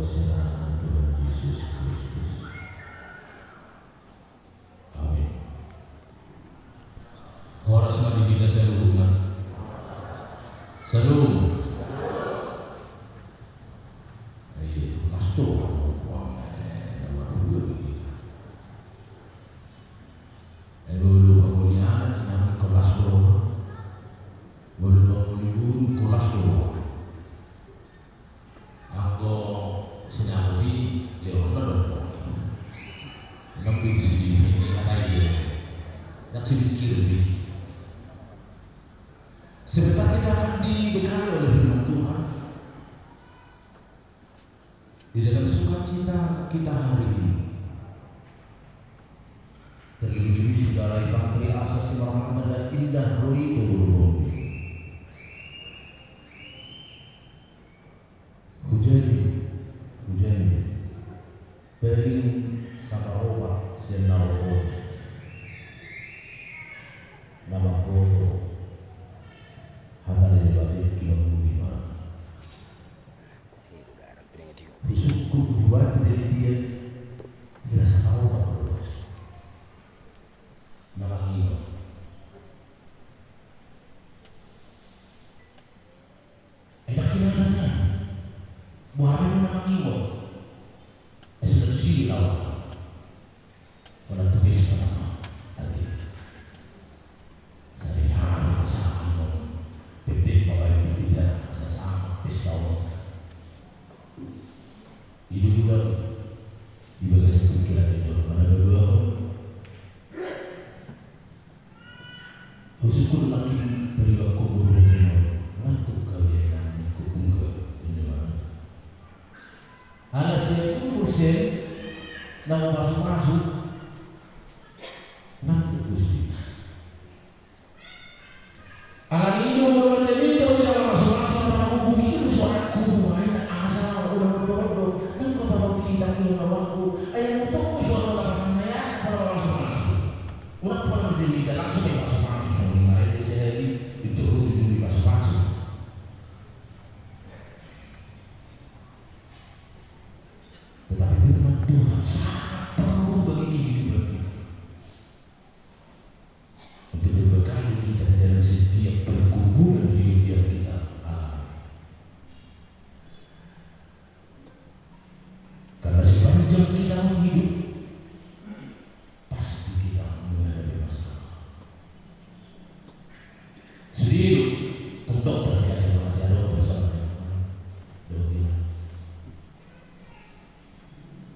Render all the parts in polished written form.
kasihan Tuhan Yesus Kristus. Amin. Horas na bibigla sa looban. Sa loob. Ay, ito kasto. Sebentar kita akan dibekali oleh firman Tuhan di dalam sukacita kita hari ini. Terlebih saudara infanteri asas Muhammad dan indah roh itu berbunyi. Hujan, bering sabarobat senau nama foto. Hanya dibatik kilang lima. Busukku buat dari dia dirasa tahu apa terus. Nalangi. Enak kinanya. Buahnya nalangi. Sudah silau. Orang tulis sama hati. Sehari-hari bersama. Bebek bagai bibit sesama pistol. Hidup juga di bagian pikiran itu pada berdua. Bersyukur lagi perilaku guru waktu kalian kuungkap penjualan. Anak saya pun kursen nama masuk nanti kursi. Anak ini mau jadi itu tidak masuk pada hubungi suara kubu ayat asal udah berdoa dan kepada kita ini waktu ayat untuk suara lakukan ya pada masuk. Udah pernah jadi langsung masuk. Itu tujuh masuk. Tetapi firman Tuhan sangat perlu bagi kehidupan kita untuk berbekali kita dalam setiap pergumulan hidup yang kita alami. Karena sepanjang kita hidup pasti kita menghadapi masalah. Sendiri untuk terjadi masalah bersama dengan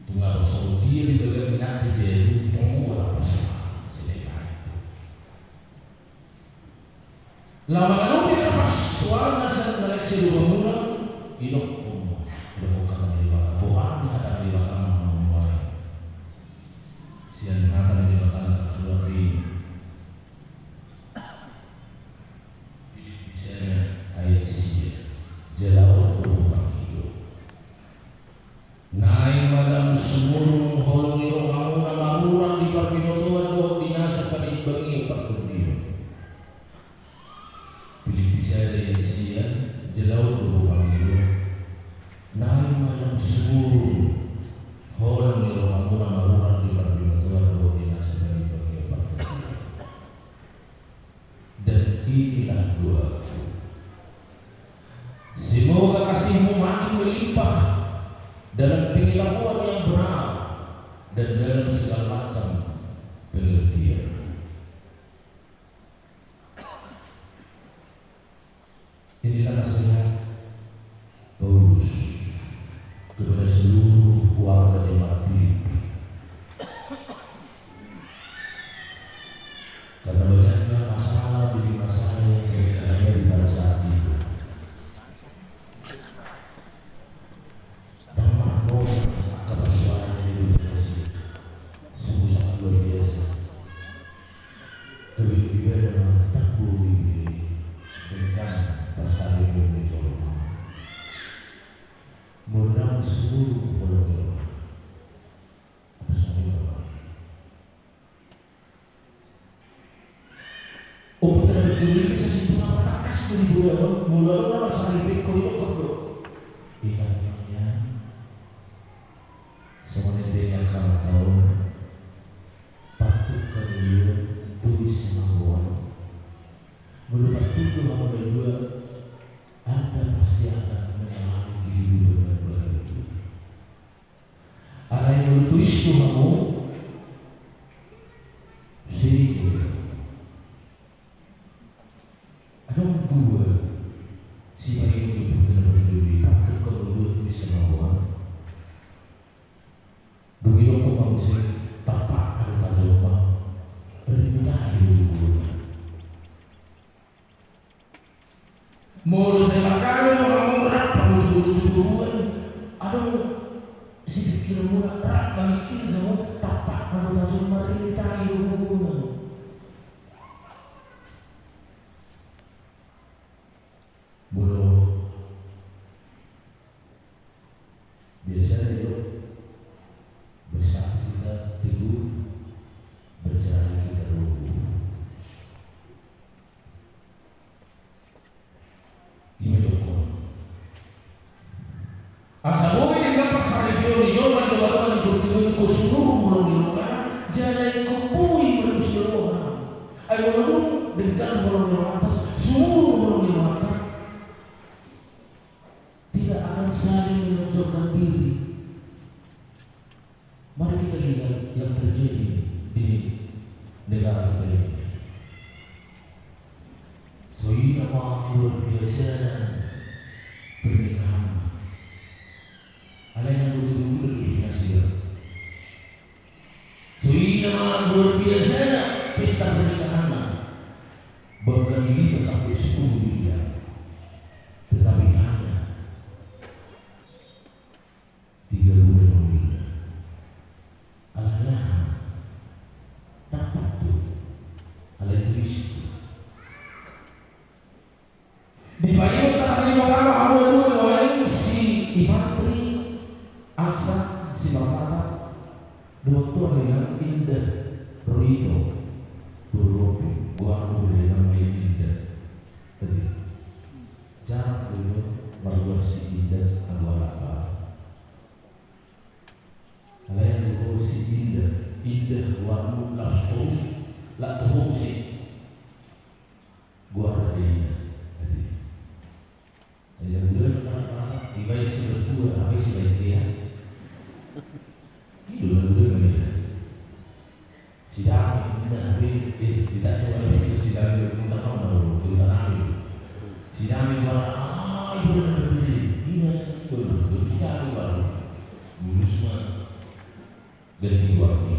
tunggal sendiri dengan nanti jadi tunggal bersama sedekah itu. Lama-lama kita pas suara saat seleksi dua bulan hidup bukan dari Tuhan ada di belakang mulai siang ada di belakang surat ini. Ayat siya jalaw berubah hidup naik malam sumurung holong iro kamu nama murang di parbinotuan doh dinasa panibangi pagkudio pilih bisa ayat siya jalaw berubah hidup naik malam sumurung holong iro kamu nama murang di parbinotuan doh dinasa panibangi pagkudio. Dan inilah doa. Semoga kasihmu makin melimpah dalam pengetahuan yang benar dan dalam segala macam pengertian. Inilah nasihat Paulus kepada seluruh warga jemaat Filipi. Karena banyaknya masalah demi masalah yang mereka hadapi pada saat itu. Kata suara di dunia ini sungguh sangat luar biasa. Lebih dalam takbur ini dengan pasal ini mencoba menang seluruh golongan atas nama untuk terjadi sesuatu apa atas dari bulan mula sari pekor itu ingatnya belum tentu kamu berdua Anda pasti akan mengalami kehidupan baru. Ada yang bertulis kamu sedikit. Ada dua si bayi itu benar berdiri. Patut kalau dua tulis sama begitu kau kamu sih tapak ada tajam dari kita hidup. Mau saya makan orang murah kamu tujuan. Aduh si pikir murah rak balikin kamu tapak kamu tajam mari kita hidup. Bodoh biasa itu bersatu kita tidur berjalan kita rubuh. Ini dokter asa boleh yang dapat saripio di jalan jalan bertujuan ke seluruh orang di luar jangan kepui manusia orang ayo orang dengan orang di atas seluruh orang di atas tidak akan saling menonjolkan diri. Mari kita lihat yang terjadi di negara kita ini. Soalnya luar biasa pernikahan. Ada yang betul-betul lebih hasil. Soalnya luar biasa pesta pernikahan. Bahkan 5 sampai 10 miliar. Tetapi hanya 3 bulan. Alanya dapat tuh alatris di bayu tak lima kali awal si Imatri Asa si Bapata dokter dengan indah Rito Turopi gua boleh namanya indah tadi jarang dulu baru si indah agak apa Alayan ko si indah warna lastos la tuhong si guarda tadi. Ayan bulan apa ibay si berdua habis si bayi siya. Ini bulan ya. Si dami indah tapi kita coba lagi si dami kita tahu baru kita nami. Si dami warna ibu dan berbeda. Ini baru si dami baru mulusnya ganti warna